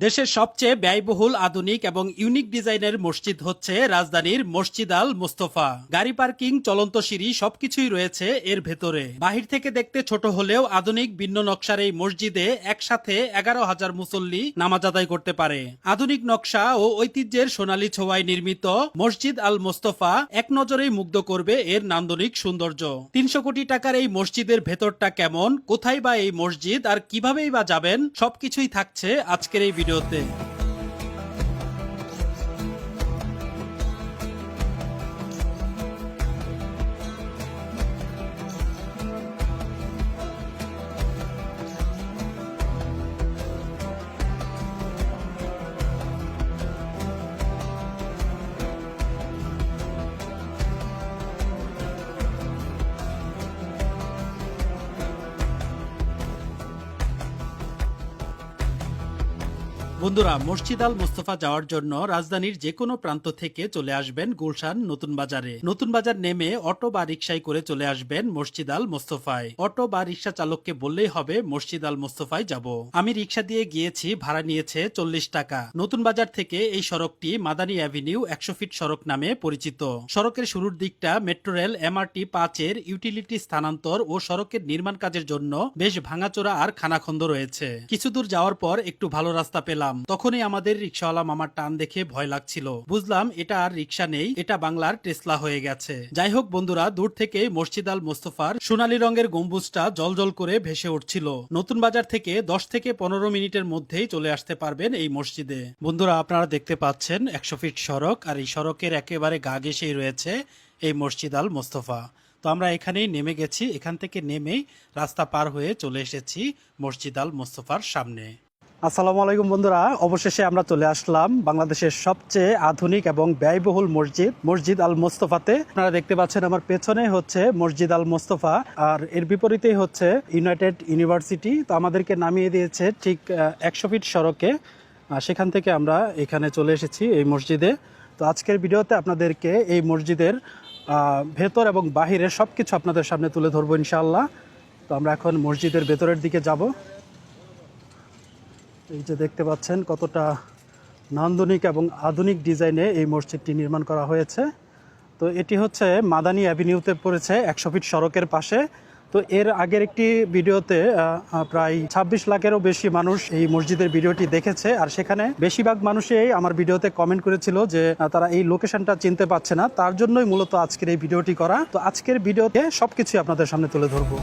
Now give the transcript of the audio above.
দেশের সবচেয়ে ব্যয়বহুল আধুনিক এবং ইউনিক ডিজাইনের মসজিদ হচ্ছে রাজধানীর মসজিদ আল মোস্তফা। গাড়ি পার্কিং, চলন্ত সিঁড়ি সবকিছুই রয়েছে এর ভেতরে। বাহির থেকে দেখতে ছোট হলেও আধুনিক ভিন্ন নকশার এই মসজিদে একসাথে 11,000 মুসল্লি নামাজ আদায় করতে পারে। আধুনিক নকশা ও ঐতিহ্যের সোনালী ছোঁয়ায় নির্মিত মসজিদ আল মোস্তফা এক নজরেই মুগ্ধ করবে এর নান্দনিক সৌন্দর্য। 300 কোটি টাকার এই মসজিদের ভেতরটা কেমন, কোথায় বা এই মসজিদ, আর কিভাবেই বা যাবেন, সবকিছুই থাকছে আজকের এই ভিডিওতে। বন্ধুরা, মসজিদ আল মোস্তফা যাওয়ার জন্য রাজধানীর যে কোনো প্রান্ত থেকে চলে আসবেন গুলশান নতুন বাজারে। নতুন বাজার নেমে অটো বা রিকশায় করে চলে আসবেন মসজিদ আল মোস্তফায়। অটো বা রিকশা চালককে বললেই হবে মসজিদ আল মোস্তফায় যাব। আমি রিকশা দিয়ে গিয়েছি, ভাড়া নিয়েছে 40 টাকা। নতুন বাজার থেকে এই সড়কটি মাদানী অ্যাভিনিউ 100 ফিট সড়ক নামে পরিচিত। সড়কের শুরুর দিকটা মেট্রো রেল MRT 5 এর ইউটিলিটি স্থানান্তর ও সড়কের নির্মাণ কাজের জন্য বেশ ভাঙাচোরা আর খানাখন্দ রয়েছে। কিছু দূর যাওয়ার পর একটু ভালো রাস্তা পেলাম। তখনই আমাদের রিকশাওয়ালা মামার টান দেখে ভয় লাগছিল। বুঝলাম এটা আর রিকশা নেই, এটা বাংলার টেসলা হয়ে গেছে। যাই হোক বন্ধুরা, দূর থেকে মসজিদ আল মোস্তফার সোনালী রঙের গম্বুজটা জলজল করে ভেসে উঠছিল। নতুন বাজার থেকে 10 থেকে 15 মিনিটের মধ্যেই চলে আসতে পারবেন এই মসজিদে। বন্ধুরা, আপনারা দেখতে পাচ্ছেন 100 ফিট সড়ক, আর এই সড়কের একেবারে গা ঘেঁষেই রয়েছে এই মসজিদ আল মোস্তফা। তো আমরা এখানেই নেমে গেছি। এখান থেকে নেমেই রাস্তা পার হয়ে চলে এসেছি মসজিদ আল মোস্তফার সামনে। আসসালামু আলাইকুম বন্ধুরা, অবশেষে আমরা চলে আসলাম বাংলাদেশের সবচেয়ে আধুনিক এবং ব্যয়বহুল মসজিদ আল মোস্তফাতে। আপনারা দেখতে পাচ্ছেন আমার পেছনে হচ্ছে মসজিদ আল মোস্তফা, আর এর বিপরীতেই হচ্ছে ইউনাইটেড ইউনিভার্সিটি। তো আমাদেরকে নামিয়ে দিয়েছে ঠিক 100 ফিট সড়কে। সেখান থেকে আমরা এখানে চলে এসেছি এই মসজিদে। তো আজকের ভিডিওতে আপনাদেরকে এই মসজিদের ভেতর এবং বাহিরের সবকিছু আপনাদের সামনে তুলে ধরবো ইনশাআল্লাহ। তো আমরা এখন মসজিদের ভেতরের দিকে যাব। এই যে দেখতে পাচ্ছেন কতটা নান্দনিক এবং আধুনিক ডিজাইনে এই মসজিদটি নির্মাণ করা হয়েছে। তো এটি হচ্ছে মাদানী অ্যাভিনিউতে পড়েছে 100 ফিট সড়কের পাশে। তো এর আগের একটি ভিডিওতে প্রায় 26 লাখেরও বেশি মানুষ এই মসজিদের ভিডিওটি দেখেছে, আর সেখানে বেশিরভাগ মানুষই আমার ভিডিওতে কমেন্ট করেছিল যে তারা এই লোকেশনটা চিনতে পারছে না। তার জন্যই মূলত আজকের এই ভিডিওটি করা। তো আজকের ভিডিওতে সবকিছু আপনাদের সামনে তুলে ধরবো।